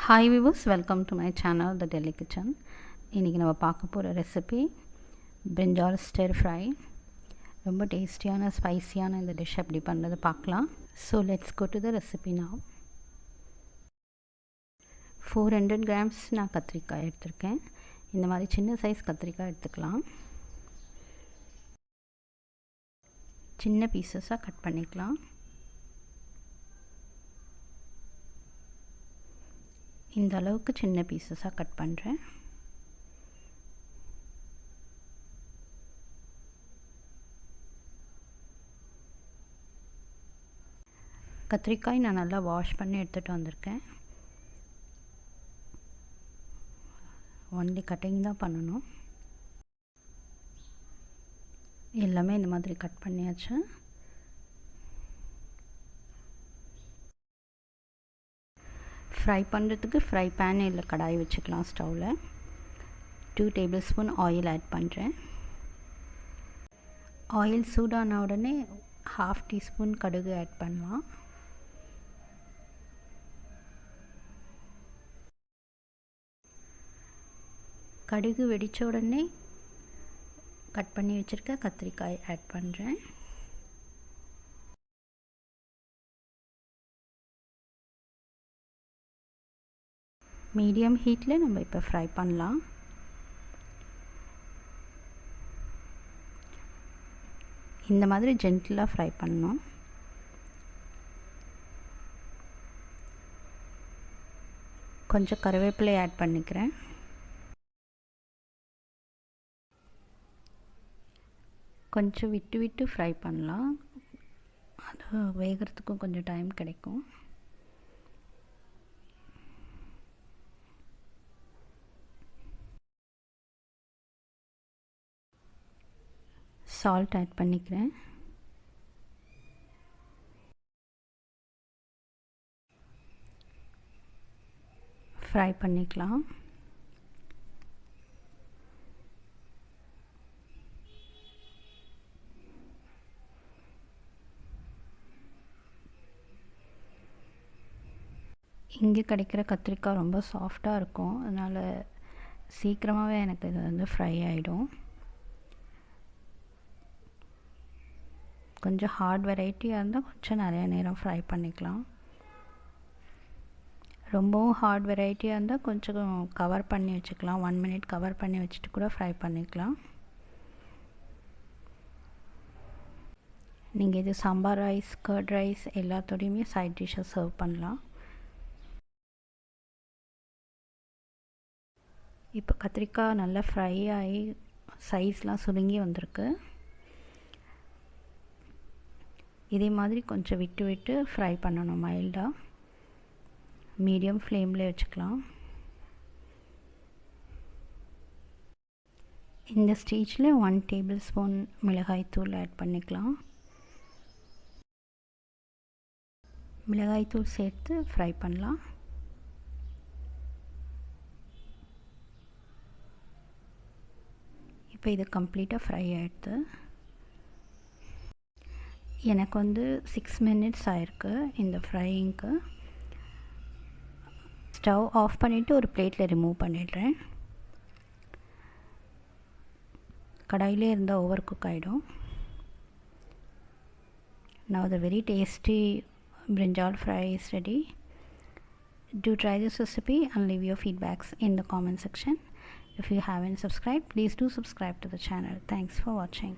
Hi viewers, welcome to my channel the Delhi kitchen. இன்றைக்கி நம்ம பார்க்க போகிற ரெசிபி பிரிஞ்சால் ஸ்டிர் ஃப்ரை. ரொம்ப டேஸ்டியான ஸ்பைசியான இந்த டிஷ் எப்படி பண்ணுறது பார்க்கலாம். So let's go to the recipe now. 400 grams நான் கத்திரிக்காய் எடுத்திருக்கேன். இந்த மாதிரி சின்ன சைஸ் கத்திரிக்காய் எடுத்துக்கலாம். சின்ன பீசஸாக கட் பண்ணிக்கலாம். இந்த அளவுக்கு சின்ன பீசஸாக கட் பண்ணுறேன். கத்திரிக்காய் நான் நல்லா வாஷ் பண்ணி எடுத்துகிட்டு வந்திருக்கேன். ஒன்லி கட்டிங் தான் பண்ணணும். எல்லாமே இந்த மாதிரி கட் பண்ணியாச்சு. ஃப்ரை பண்ணுறதுக்கு ஃப்ரை பேன் இல்லை கடாய் வச்சுக்கலாம். ஸ்டவ்வில் 2 tablespoon ஆயில் ஆட் பண்ணுறேன். ஆயில் சூடான உடனே 1/2 teaspoon கடுகு ஆட் பண்ணலாம். கடுகு வெடித்த உடனே கட் பண்ணி வச்சுருக்க கத்திரிக்காய் ஆட் பண்ணுறேன். மீடியம் ஹீட்டில் நம்ம இப்போ ஃப்ரை பண்ணலாம். இந்த மாதிரி ஜென்டிலாக ஃப்ரை பண்ணணும். கொஞ்சம் கருவேப்பிலை ஆட் பண்ணிக்கிறேன். கொஞ்சம் விட்டு விட்டு ஃப்ரை பண்ணலாம். அது வேகிறதுக்கும் கொஞ்சம் டைம் கிடைக்கும். சால்ட் ஆட் பண்ணிக்கிறேன். ஃப்ரை பண்ணிக்கலாம். இங்கே கிடைக்கிற கத்திரிக்காய் ரொம்ப சாஃப்டாக இருக்கும். அதனால் சீக்கிரமாகவே எனக்கு இது வந்து ஃப்ரை ஆகிடும். கொஞ்சம் ஹார்ட் வெரைட்டியாக இருந்தால் கொஞ்சம் நிறையா நேரம் ஃப்ரை பண்ணிக்கலாம். ரொம்பவும் ஹார்ட் வெரைட்டியாக இருந்தால் கொஞ்சம் கவர் பண்ணி வச்சுக்கலாம். 1 minute கவர் பண்ணி வச்சுட்டு கூட ஃப்ரை பண்ணிக்கலாம். நீங்கள் இது சாம்பார் ரைஸ், கர்ட் ரைஸ் எல்லாத்தோடையுமே சைட் டிஷ்ஷாக சர்வ் பண்ணலாம். இப்போ கத்திரிக்காய் நல்லா ஃப்ரை ஆகி சைஸ்லாம் சுருங்கி வந்திருக்கு. இதே மாதிரி கொஞ்சம் விட்டு விட்டு ஃப்ரை பண்ணணும். மைல்டாக மீடியம் ஃப்ளேமில் வச்சுக்கலாம். இந்த ஸ்டேஜில் 1 tablespoon மிளகாய்த்தூள் ஆட் பண்ணிக்கலாம். மிளகாய்த்தூள் சேர்த்து ஃப்ரை பண்ணலாம். இப்போ இது கம்ப்ளீட்டாக ஃப்ரை ஆகிடுது. எனக்கு வந்து 6 minutes ஆயிருக்கு இந்த ஃப்ரையிங்க்கு. ஸ்டவ் ஆஃப் பண்ணிவிட்டு ஒரு பிளேட்டில் ரிமூவ் பண்ணிடுறேன். கடாயிலே இருந்தால் ஓவர் குக் ஆகிடும். Now the very tasty brinjal fry is ready. Do try this recipe and leave your feedbacks in the comment section. If you haven't subscribed, please do subscribe to the channel. Thanks for watching.